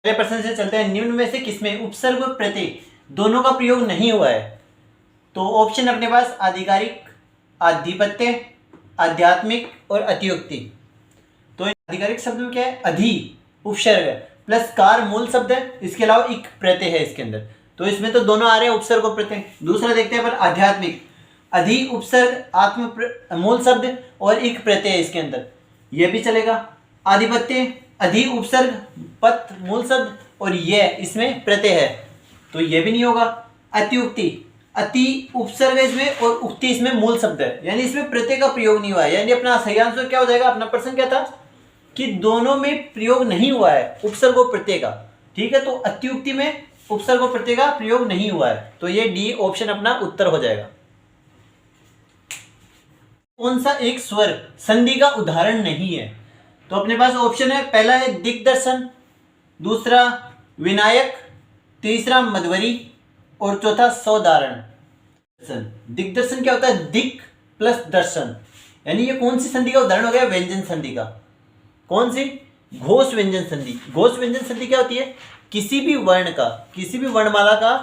पहले प्रश्न से चलते हैं। निम्न में से किसमें उपसर्ग और प्रत्यय दोनों का प्रयोग नहीं हुआ है? तो ऑप्शन अपने पास आधिकारिक, आधिपत्य, आध्यात्मिक और अतियुक्ति। तो आधिकारिक शब्द में क्या है? अधि उपसर्ग है प्लस कार मूल शब्द है, इसके अलावा इक प्रत्यय है इसके अंदर, तो इसमें तो दोनों आ रहे हैं, उपसर्ग और प्रत्यय। दूसरा देखते हैं पर आध्यात्मिक, अधि उपसर्ग आत्म मूल शब्द और इक प्रत्यय है इसके अंदर, यह भी चलेगा। आधिपत्य, अधि उपसर्ग पत मूल शब्द और यह इसमें प्रत्यय है, तो यह भी नहीं होगा। अतियुक्ति, अति उपसर्ग है इसमें और उक्ति इसमें मूल शब्द है, यानी इसमें प्रत्यय का प्रयोग नहीं हुआ है, यानी अपना सही आंसर क्या हो जाएगा? अपना प्रश्न क्या था कि दोनों में प्रयोग नहीं हुआ है उपसर्ग और प्रत्यय का, ठीक है। तो अत्युक्ति में उपसर्ग और प्रत्यय का प्रयोग नहीं हुआ है, तो ये डी ऑप्शन अपना उत्तर हो जाएगा। कौन सा एक स्वर संधि का उदाहरण नहीं है? तो अपने पास ऑप्शन है, पहला है दिग्दर्शन, दूसरा विनायक, तीसरा मध्वरी और चौथा सौदारण। दिग्दर्शन क्या होता है? दिक प्लस दर्शन, यानी ये कौन सी संधि का उदाहरण हो गया? व्यंजन संधि का। कौन सी? घोष व्यंजन संधि। घोष व्यंजन संधि क्या होती है? किसी भी वर्ण का, किसी भी वर्णमाला का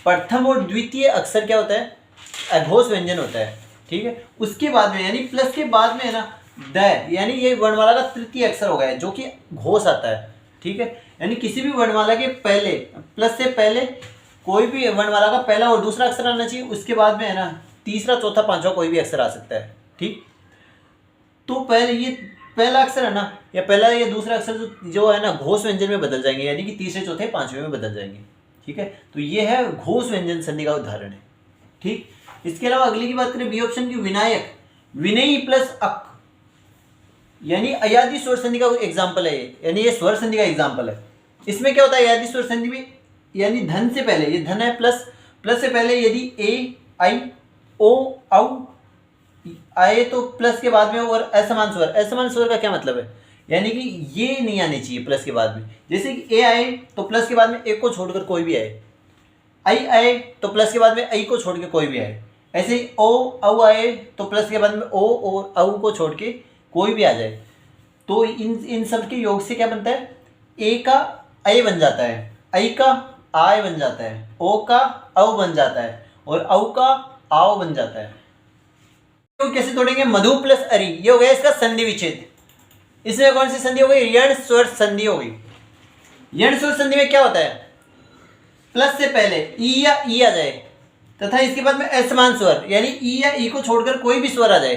प्रथम और द्वितीय अक्षर क्या होता है? अघोष व्यंजन होता है, ठीक है। उसके बाद में यानी प्लस के बाद में है ना द, यानी ये वर्णमाला का तृतीय अक्षर हो गया है जो कि घोष आता है, ठीक है। यानी किसी भी वर्णमाला के पहले, प्लस से पहले कोई भी वर्णमाला का पहला और दूसरा अक्षर आना चाहिए, उसके बाद में है ना तीसरा, चौथा, पांचवा कोई भी अक्षर आ सकता है, ठीक। तो पहले ये पहला अक्षर है ना, या पहला या दूसरा अक्षर जो है ना घोष व्यंजन में बदल जाएंगे, यानी कि तीसरे, चौथे, पांचवें में बदल जाएंगे, ठीक है। तो ये है घोष व्यंजन संधि का उदाहरण है, ठीक। इसके अलावा अगली की बात करें, बी ऑप्शन की विनायक, विनयी प्लस अक, यानी अयादी स्वर संधि का एग्जाम्पल है ये, यानी ये स्वर संधि का एग्जाम्पल है। इसमें क्या होता है अयादी स्वर संधि में? यानी धन से पहले, ये धन है प्लस, प्लस से पहले यदि ए, आई, ओ, औ आए तो प्लस के बाद में और असमान स्वर। असमान स्वर का क्या मतलब है? यानी कि ये नहीं आने चाहिए प्लस के बाद में, जैसे कि ए आए तो प्लस के बाद में ए को छोड़कर कोई भी आए, आई आए तो प्लस के बाद में आई को छोड़ के कोई भी आए, ऐसे ही ओ, औ आए तो प्लस के बाद में ओ और औ को छोड़ के कोई भी आ जाए। तो इन सब के योग से क्या बनता है? ए का ऐ बन जाता है, ऐ का आय बन जाता है, ओ का औ बन जाता है और औ का आओ बन जाता है। तो कैसे तोड़ेंगे? मधु प्लस अरि, ये हो गया इसका संधि विच्छेद। इसमें कौन सी संधि हो गई? यण स्वर संधि हो गई। यण स्वर संधि में क्या होता है? प्लस से पहले ई या ई आ जाए तथा इसके बाद में असमान स्वर, यानी ई या ई को छोड़कर कोई भी स्वर आ जाए,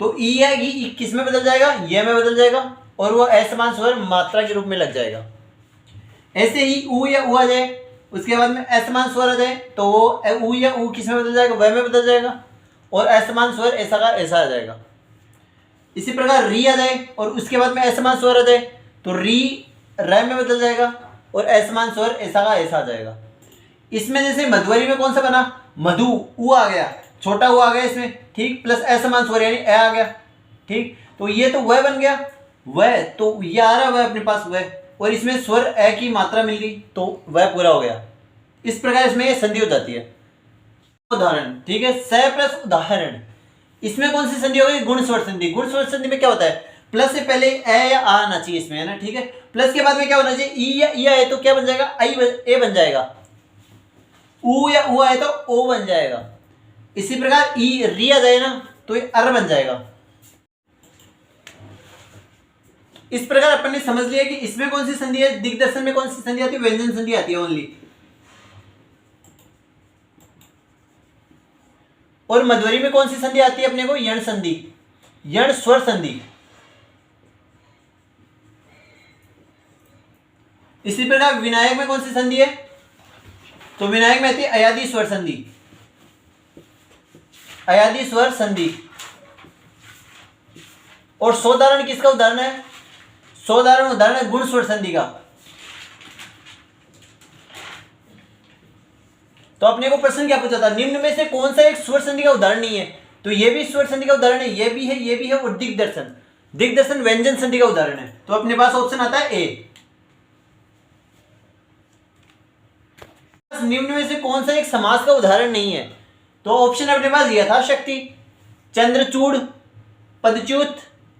तो ई या ई किस में बदल जाएगा? ये में बदल जाएगा और वो असमान स्वर मात्रा के रूप में लग जाएगा। ऐसे ही ऊ या ऊ आ जाए, उसके बाद में असमान स्वर आ जाए तो वो ऊ या ऊ किस में बदल जाएगा? वह में बदल जाएगा और असमान स्वर ऐसा का ऐसा आ जाएगा। इसी प्रकार री आ जाए और उसके बाद में असमान स्वर आ जाए तो री र में बदल जाएगा और असमान स्वर ऐसा का ऐसा आ जाएगा। इसमें जैसे मध्वरी में कौन सा बना? मधु, ऊ आ गया, छोटा ऊ आ गया इसमें, ठीक, प्लस असमान स्वर यानी ए आ गया, ठीक। तो ये तो वह बन गया, वह तो ये आ रहा है वह अपने पास वह, और इसमें स्वर ए की मात्रा मिल गई तो वह पूरा हो गया। इस प्रकार इसमें ये संधि हो जाती है। उदाहरण, ठीक है, स प्लस उदाहरण, इसमें कौन सी संधि हो गई? गुण स्वर संधि। गुण स्वर संधि में क्या होता है? प्लस से पहले ए या आ आना चाहिए इसमें, है ना, ठीक है। प्लस के बाद में क्या होना चाहिए? ई या ई आए तो क्या बन जाएगा? आई ए बन जाएगा। ऊ या ऊ आए तो ओ बन जाएगा। इसी प्रकार ई री आ जाए ना तो ये अर बन जाएगा। इस प्रकार अपन ने समझ लिया कि इसमें कौन सी संधि है, दिग्दर्शन में कौन सी संधि आती है? व्यंजन संधि आती है ओनली। और मध्वरी में कौन सी संधि आती है अपने को? यण संधि, यण स्वर संधि। इसी प्रकार विनायक में कौन सी संधि है? तो विनायक में आती है अयादी स्वर संधि, अयादी स्वर संधि। और सौदारण किसका उदाहरण है? सौदारण उदाहरण है गुण स्वर संधि का। तो अपने को प्रश्न क्या पूछा था? निम्न में से कौन सा एक स्वर संधि का उदाहरण नहीं है? तो ये भी स्वर संधि का उदाहरण है, ये भी है, ये भी है, और दिग्दर्शन, दिग्दर्शन व्यंजन संधि का उदाहरण है। तो अपने पास ऑप्शन आता है ए। निम्न में से कौन सा एक समास का उदाहरण नहीं है? तो ऑप्शन अपने पास यथाशक्ति, चंद्रचूड़, पदच्युत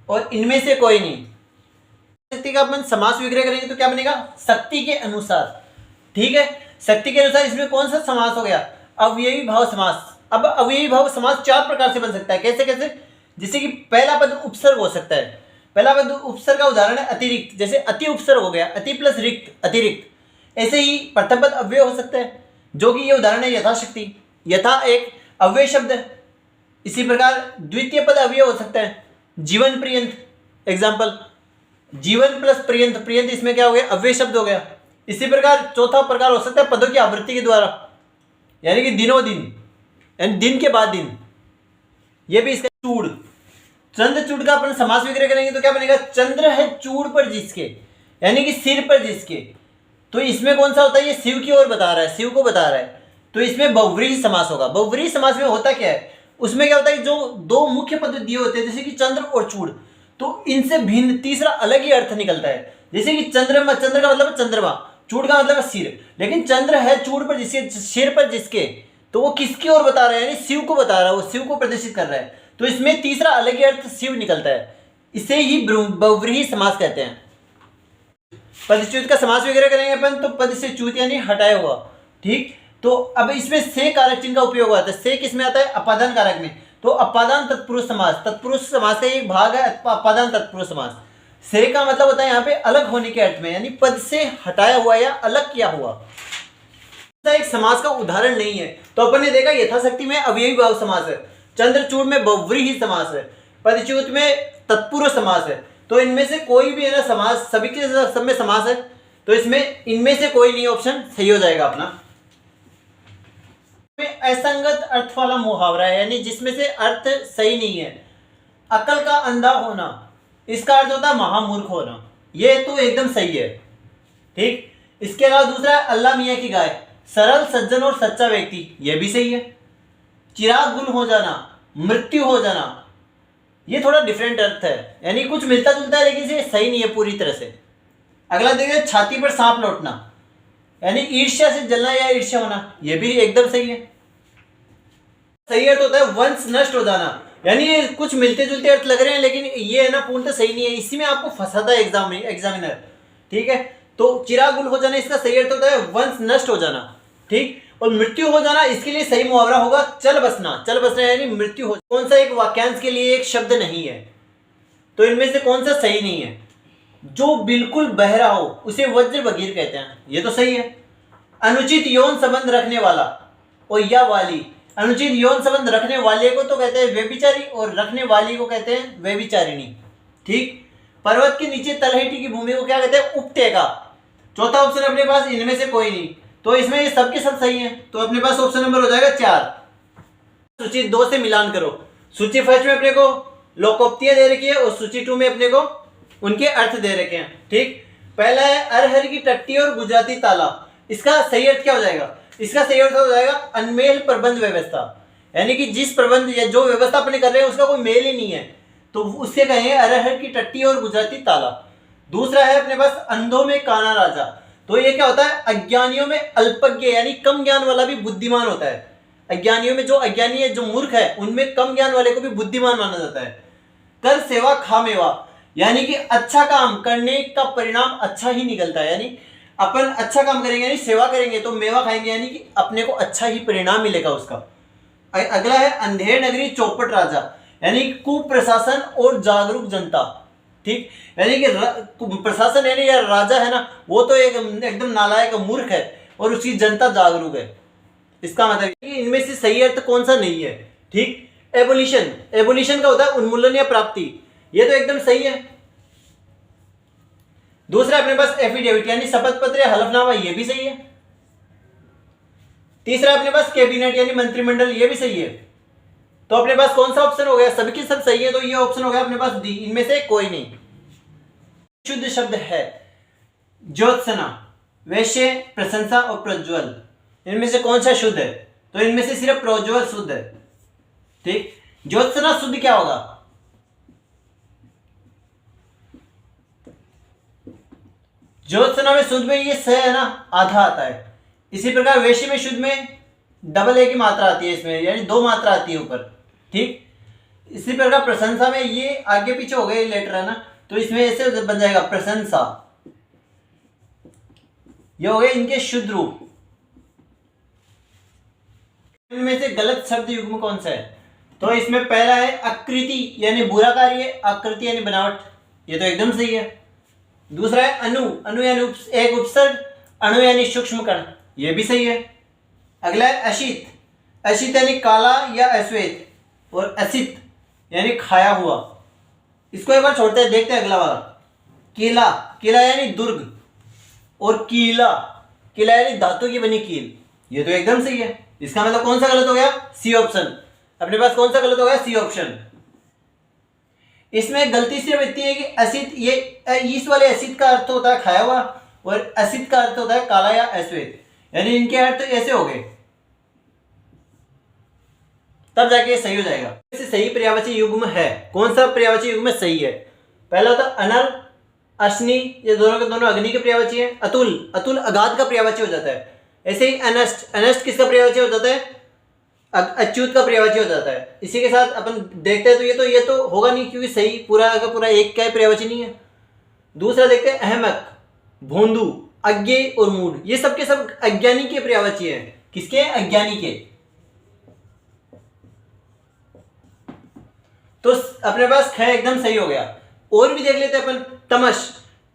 और इनमें से कोई नहीं। शक्ति का अपन समास विग्रह करेंगे तो क्या बनेगा, शक्ति के अनुसार। ठीक है, शक्ति के अनुसार इसमें कौन सा समास हो गया, अवयवी भाव समास। अब अवयवी भाव समास चार प्रकार से बन सकता है, कैसे कैसे, जैसे कि पहला पद उपसर्ग हो सकता है। पहला पद उपसर्ग का उदाहरण है अतिरिक्त, जैसे अति उपसर्ग हो गया, अति प्लस रिक्त अतिरिक्त। ऐसे ही प्रथम पद अव्यय हो सकता है, जो कि ये उदाहरण है यथाशक्ति, यथा एक अव्यय शब्द है। इसी प्रकार द्वितीय पद अव्यय हो सकता है, जीवन पर्यंत, एग्जाम्पल जीवन प्लस पर्यंत, पर्यंत इसमें क्या हो गया, अव्यय शब्द हो गया। इसी प्रकार चौथा प्रकार हो सकता है पदों की आवृत्ति के द्वारा, यानी कि दिनों दिन, यानी दिन के बाद दिन। ये भी इसका चूड़, चंद्र चूड़ का अपन समास विग्रह करेंगे तो क्या बनेगा, चंद्र है चूड़ पर जिसके, यानी कि सिर पर जिसके। तो इसमें कौन सा होता है, ये शिव की ओर बता रहा है, शिव को बता रहा है, तो इसमें बहुव्रीहि समास होगा। बहुव्रीहि समास में होता क्या है, उसमें क्या होता है, जो दो मुख्य पद दिए होते हैं जैसे कि चंद्र और चूड़, तो इनसे भिन्न तीसरा अलग ही अर्थ निकलता है। जैसे कि चंद्रमा, चंद्र का मतलब चंद्रमा, चूड़ का मतलब सिर, लेकिन चंद्र है चूड़ पर जिसके, सिर पर जिसके, तो वो किसकी ओर बता रहा है, यानी शिव को बता रहा है, वो शिव को प्रदर्शित कर रहा है। तो इसमें तीसरा अलग ही अर्थ शिव निकलता है, इसे ही बहुव्रीहि समास कहते हैं। पदच्युत का समास वगैरह करेंगे अपन तो पद से च्युत यानी हटाया हुआ। ठीक, तो अब इसमें से कारक चिन्ह का उपयोग होता है। से किसमें आता है, अपादान कारक में। तो अपादान तत्पुरुष समास, तत्पुरुष समास का एक भाग है अपादान तत्पुरुष समास। से का मतलब होता है यहाँ पे अलग होने के अर्थ में, यानी पद से हटाया हुआ या अलग किया हुआ। एक समास का उदाहरण नहीं है, तो अपन ने देखा यथाशक्ति में अवयवी भाव समास है, चंद्रचूड़ में बहुव्रीहि समास है, पदच्युत में तत्पुरुष समास है। तो इनमें से कोई भी है ना समास, सभी के सब में समास है, तो इसमें इनमें से कोई नहीं ऑप्शन सही हो जाएगा अपना। असंगत अर्थ वाला मुहावरा है, यानी जिसमें से अर्थ सही नहीं है। अकल का अंधा होना, इसका अर्थ होता है महामूर्ख होना, ये तो एकदम सही है। ठीक, इसके अलावा दूसरा है अल्लाह मियाँ की गाय, सरल सज्जन और सच्चा व्यक्ति, यह भी सही है। चिराग गुल हो जाना, मृत्यु हो जाना, ये थोड़ा डिफरेंट अर्थ है, यानी कुछ मिलता जुलता है लेकिन ये सही नहीं है पूरी तरह से। अगला देखिए छाती पर सांप लौटना, यानी ईर्ष्या से जलना या ईर्ष्या होना, यह भी एकदम सही है। सही अर्थ होता है वंश नष्ट हो जाना, यानी ये कुछ मिलते जुलते अर्थ लग रहे हैं लेकिन ये है ना पूर्णतः सही नहीं है, इसी में आपको फंसाता है एग्जामिनर। ठीक है, तो चिराग गुल हो जाना इसका सही अर्थ होता है वंश नष्ट हो जाना। ठीक, और मृत्यु हो जाना इसके लिए सही मुहावरा होगा चल बसना। चल बसना यानी मृत्यु हो। कौन सा एक वाक्यांश के लिए एक शब्द नहीं है, तो इनमें से कौन सा सही नहीं है। जो बिल्कुल बहरा हो उसे वज्र बगीर कहते हैं, ये तो सही है। अनुचित यौन संबंध रखने वाला और या वाली, अनुचित यौन संबंध रखने वाले को तो कहते हैं व्यभिचारी और रखने वाली को कहते हैं व्यभिचारिणी। ठीक, पर्वत के नीचे तलहटी की भूमि को क्या कहते हैं, उपत्यका। चौथा ऑप्शन अपने पास इनमें से कोई नहीं, तो इसमें ये सबके सब सही हैं, तो अपने पास ऑप्शन नंबर हो जाएगा 4। सूची 2 से मिलान करो। सूची फर्स्ट में अपने को लोकोक्तियां दे रखी है और सूची 2 में अपने को उनके अर्थ दे रखे हैं। ठीक, पहला है अरहर की टट्टी और गुजराती ताला, इसका सही अर्थ क्या हो जाएगा, इसका सही अर्थ हो जाएगा अनमेल प्रबंध व्यवस्था, यानी कि जिस प्रबंध या जो व्यवस्था अपने कर रहे हैं उसका कोई मेल ही नहीं है, तो उससे कहेंगे अरहर की टट्टी और गुजराती ताला। दूसरा है अपने पास अंधों में काना राजा, तो ये क्या होता है, अज्ञानियों में अल्पज्ञ, यानी कम ज्ञान वाला भी बुद्धिमान होता है। अज्ञानियों में जो अज्ञानी है, जो मूर्ख है, उनमें कम ज्ञान वाले को भी बुद्धिमान माना जाता है। कर सेवा खा मेवा, यानी कि अच्छा काम करने का परिणाम अच्छा ही निकलता है, यानी अपन अच्छा काम करेंगे यानी सेवा करेंगे तो मेवा खाएंगे, यानी कि अपने को अच्छा ही परिणाम मिलेगा उसका। अगला है अंधेर नगरी चौपट राजा, यानी कुप्रशासन और जागरूक जनता। ठीक, यानी कि प्रशासन यानी या राजा है ना, वो तो एकदम नालायक मूर्ख है और उसकी जनता जागरूक है। इसका मतलब कि इनमें से सही अर्थ कौन सा नहीं है। ठीक, एबोलिशन, एबोलिशन का होता है उन्मूलन या प्राप्ति, ये तो एकदम सही है। दूसरा अपने पास एफिडेविट यानी शपथ पत्र या हलफनामा, ये भी सही है। तीसरा अपने पास कैबिनेट यानी मंत्रिमंडल, ये भी सही है। तो अपने पास कौन सा ऑप्शन हो गया, सभी के सब सही है, तो ये ऑप्शन हो गया अपने पास डी, इनमें से कोई नहीं। शुद्ध शब्द है ज्योत्सना, वैश्य, प्रशंसा और प्रज्वल, इनमें से कौन सा शुद्ध है, तो इनमें से सिर्फ प्रज्वल शुद्ध है। ठीक, ज्योत्सना शुद्ध क्या होगा, ज्योत्सना में शुद्ध में ये स है ना आधा आता है। इसी प्रकार वैश्य में शुद्ध में डबल ए की मात्रा आती है, इसमें यानी 2 मात्रा आती है ऊपर। ठीक, इसी प्रकार प्रशंसा में ये आगे पीछे हो गए लेटर है ना, तो इसमें ऐसे बन जाएगा प्रशंसा। ये हो गए इनके शुद्ध रूप। इनमें से गलत शब्द युग्म कौन सा है? तो इसमें पहला है आकृति यानी बुरा कार्य, आकृति यानी बनावट, ये तो एकदम सही है। दूसरा है अणु, अणु यानी एक उपसर्ग, अणु यानी सूक्ष्म कण, ये भी सही है। अगला है अशित, अशित यानी काला या अश्वेत, और असित यानी खाया हुआ। इसको एक बार छोड़ते हैं, देखते हैं अगला वाला। किला, किला यानी दुर्ग, और कीला, किला यानी धातु की बनी कील, ये तो एकदम सही है। इसका मतलब कौन सा गलत हो गया? C option. अपने पास कौन सा गलत हो गया? C option. इसमें गलती सिर्फ इतनी है कि असित, ये इस वाले असित का अर्थ होता है खाया हुआ, और असित का अर्थ होता है काला या अश्वेत, यानी इनके अर्थ ऐसे हो गए, तब जाके सही हो जाएगा। इससे सही पर्यायवाची युग्म है, कौन सा पर्यायवाची युग्म सही है? पहला होता है अनल, अश्नि, ये दोनों के दोनों अग्नि के पर्यायवाची है। अतुल, अतुल अगाध का पर्यायवाची हो जाता है। ऐसे ही अनष्ट, अनष्ट किसका पर्यायवाची हो जाता है? अच्युत का पर्यायवाची हो जाता है। इसी के साथ अपन देखते हैं तो ये तो होगा नहीं, क्योंकि सही पूरा का पूरा एक का पर्यायवाची नहीं है। दूसरा देखते हैं अहमक, भोंदू, अज्ञे और मूढ़, ये सब के सब अज्ञानी के पर्यायवाची है। किसके? अज्ञानी के। तो अपने पास ख एकदम सही हो गया। और भी देख लेते हैं अपन। तमस,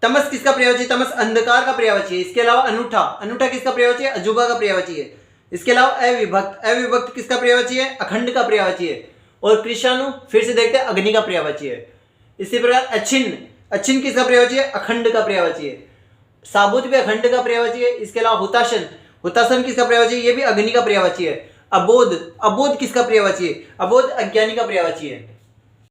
तमस किसका पर्यायवाची? तमस अंधकार का पर्यायवाची है। इसके अलावा अनूठा, अनूठा किसका पर्यायवाची है? अजूबा का पर्यायवाची है। इसके अलावा अविभक्त, अविभक्त किसका पर्यायवाची है? अखंड का पर्यायवाची है। और कृषाणु फिर से देखते हैं अग्नि का पर्यायवाची है। इसी प्रकार अच्छिन्न, अच्छिन्न किसका पर्यायवाची है? अखंड का पर्यायवाची है। साबुत भी अखंड का पर्यायवाची है। इसके अलावा हुताशन, हुताशन किसका पर्यायवाची है? ये भी अग्नि का पर्यायवाची है। अबोध, अबोध किसका पर्यायवाची है? अबोध अज्ञानी का पर्यायवाची है।